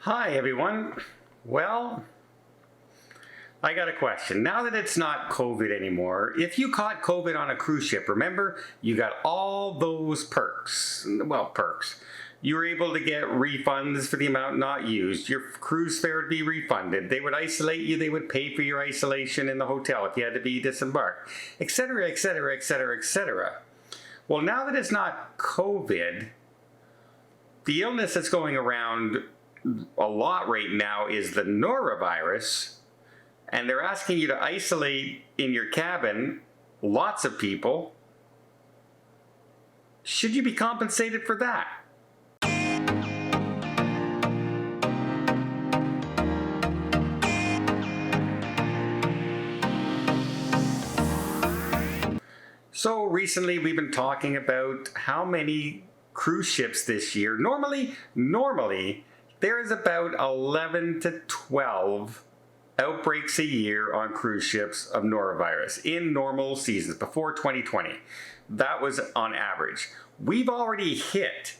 Hi everyone. Well, I got a question. Now that it's not COVID anymore, if you caught COVID on a cruise ship, remember you got all those perks. Well, perks. You were able to get refunds for the amount not used. Your cruise fare would be refunded. They would isolate you. They would pay for your isolation in the hotel if you had to be disembarked, etc., etc., etc., etc. Well, now that it's not COVID, the illness that's going around a lot right now is the Norovirus, and they're asking you to isolate in your cabin lots of people. Should you be compensated for that? So recently we've been talking about how many cruise ships this year. Normally there is about 11 to 12 outbreaks a year on cruise ships of norovirus in normal seasons before 2020. That was on average. We've already hit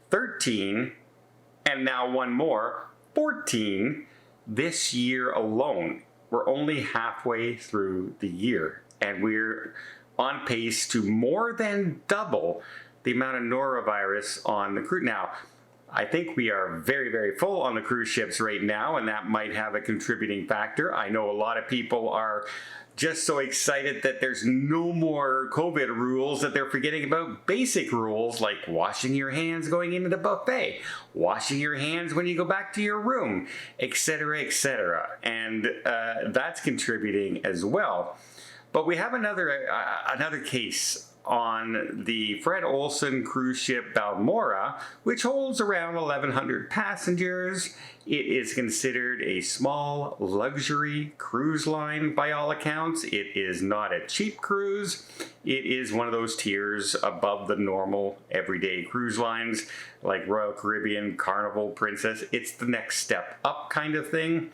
13 and now one more, 14 this year alone. We're only halfway through the year and we're on pace to more than double the amount of norovirus on the cruise. Now, I think we are very, very full on the cruise ships right now, and that might have a contributing factor. I know a lot of people are just so excited that there's no more COVID rules that they're forgetting about basic rules like washing your hands going into the buffet, washing your hands when you go back to your room, etc., etc. And that's contributing as well. But we have another case on the Fred Olsen cruise ship Balmora, which holds around 1,100 passengers. It is considered a small luxury cruise line by all accounts. It is not a cheap cruise. It is one of those tiers above the normal everyday cruise lines like Royal Caribbean, Carnival, Princess. It's the next step up kind of thing.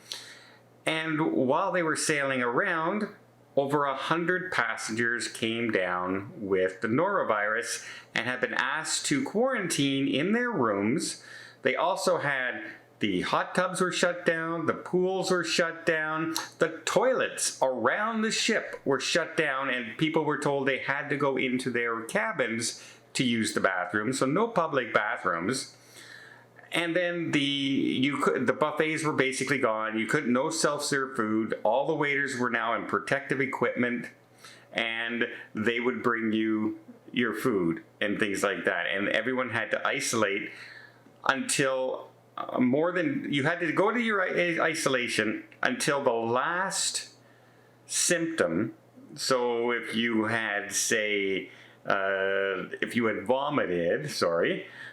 And while they were sailing around, over 100 passengers came down with the norovirus and have been asked to quarantine in their rooms. They also had the hot tubs were shut down, the pools were shut down, the toilets around the ship were shut down, and people were told they had to go into their cabins to use the bathroom, so no public bathrooms. And then the buffets were basically gone. You couldn't, no self-serve food. All the waiters were now in protective equipment, and they would bring you your food and things like that. And everyone had to isolate until you had to go to your isolation until the last symptom. So if you had, say, if you had vomited,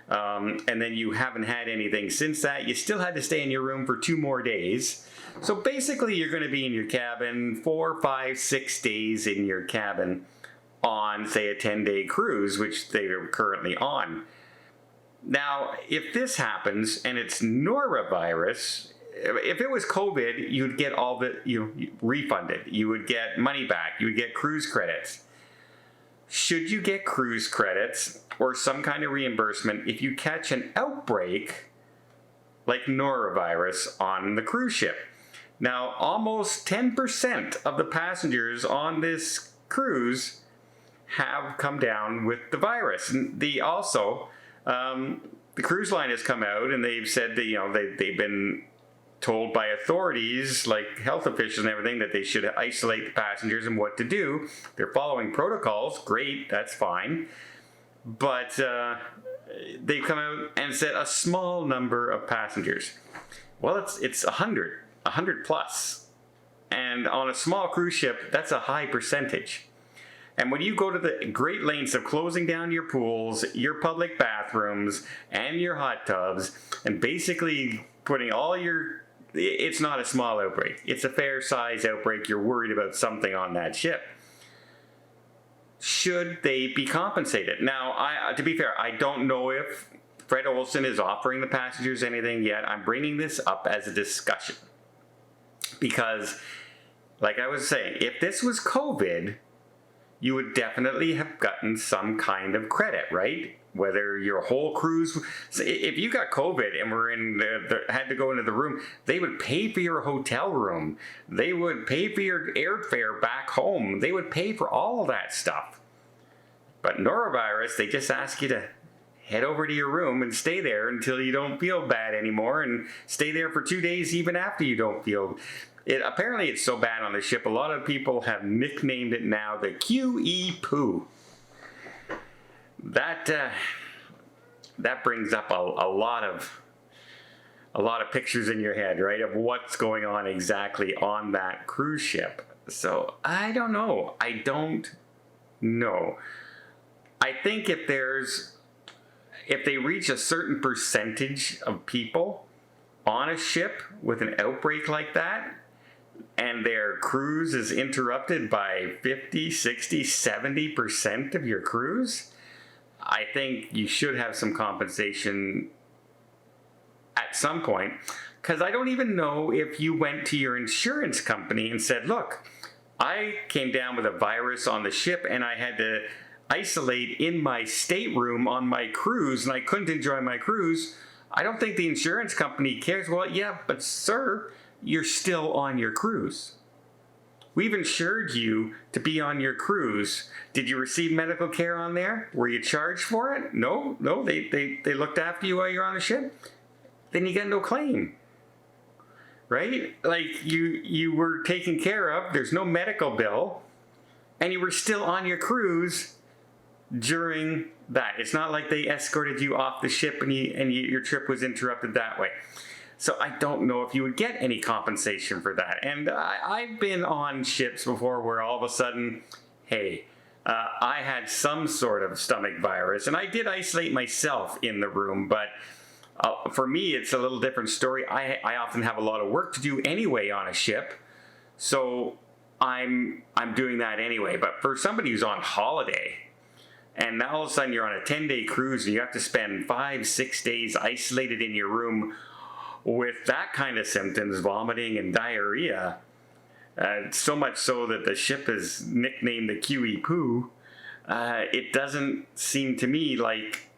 and then you haven't had anything since that, you still had to stay in your room for 2 more days. So basically you're going to be in your cabin 4, 5, 6 days in your cabin on, say, a 10-day cruise, which they are currently on. Now, if this happens and it's norovirus, if it was COVID, you'd get all the refunded. You would get money back. You would get cruise credits. Should you get cruise credits or some kind of reimbursement if you catch an outbreak like norovirus on the cruise ship? Now, almost 10% of the passengers on this cruise have come down with the virus. And the cruise line has come out and they've said that they've been told by authorities like health officials and everything that they should isolate the passengers and what to do. They're following protocols. Great, that's fine. But they've come out and said a small number of passengers. Well, it's 100 plus. And on a small cruise ship, that's a high percentage. And when you go to the great lengths of closing down your pools, your public bathrooms, and your hot tubs, and basically putting all your... It's not a small outbreak. It's a fair size outbreak. You're worried about something on that ship. Should they be compensated? Now, to be fair, I don't know if Fred Olsen is offering the passengers anything yet. I'm bringing this up as a discussion. Because, like I was saying, if this was COVID, you would definitely have gotten some kind of credit, right? whether your whole cruise, if you got COVID and were had to go into the room, they would pay for your hotel room. They would pay for your airfare back home. They would pay for all that stuff. But Norovirus, they just ask you to head over to your room and stay there until you don't feel bad anymore, and stay there for 2 days even after you don't feel it. Apparently it's so bad on the ship, a lot of people have nicknamed it now the QE poo. That brings up a lot of pictures in your head, right, of what's going on exactly on that cruise ship. So I don't know. I think if they reach a certain percentage of people on a ship with an outbreak like that, and their cruise is interrupted by 50, 60, 70% of your cruise, I think you should have some compensation at some point. Because I don't even know if you went to your insurance company and said, look, I came down with a virus on the ship and I had to isolate in my stateroom on my cruise and I couldn't enjoy my cruise. I don't think the insurance company cares. Well, yeah, but sir, you're still on your cruise. We've insured you to be on your cruise. Did you receive medical care on there? Were you charged for it? No, they looked after you while you're on the ship. Then you get no claim, right? Like you were taken care of. There's no medical bill, and you were still on your cruise during that. It's not like they escorted you off the ship and your trip was interrupted that way. So I don't know if you would get any compensation for that. And I've been on ships before where all of a sudden, hey, I had some sort of stomach virus, and I did isolate myself in the room, but for me, it's a little different story. I often have a lot of work to do anyway on a ship, so I'm doing that anyway. But for somebody who's on holiday, and now all of a sudden you're on a 10-day cruise and you have to spend 5-6 days isolated in your room with that kind of symptoms, vomiting and diarrhea, so much so that the ship is nicknamed the QE poo, it doesn't seem to me like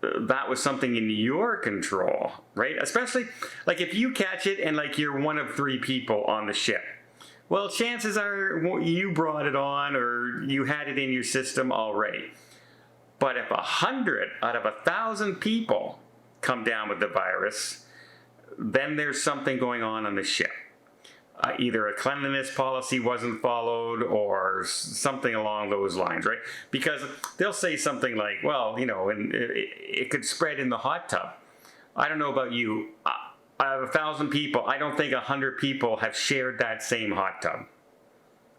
that was something in your control, right? Especially like if you catch it and like you're one of 3 people on the ship. Well, chances are you brought it on or you had it in your system already. But if 100 out of 1,000 people come down with the virus, then there's something going on the ship. Either a cleanliness policy wasn't followed or something along those lines, right? Because they'll say something like, well, you know, and it could spread in the hot tub. I don't know about you. Out of 1,000 people, I don't think 100 people have shared that same hot tub.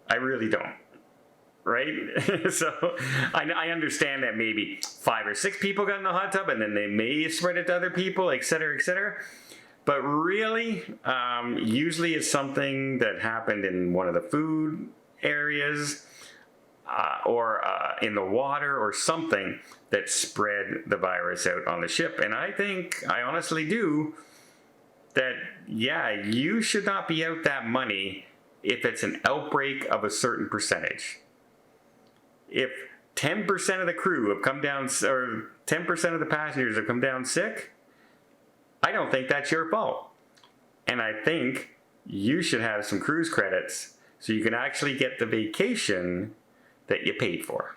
I really don't. Right? So I understand that maybe 5 or 6 people got in the hot tub and then they may spread it to other people, et cetera, et cetera. But really, usually it's something that happened in one of the food areas or in the water or something that spread the virus out on the ship. And I think, I honestly do, that, yeah, you should not be out that money if it's an outbreak of a certain percentage. If 10% of the crew have come down, or 10% of the passengers have come down sick, I don't think that's your fault. And I think you should have some cruise credits so you can actually get the vacation that you paid for.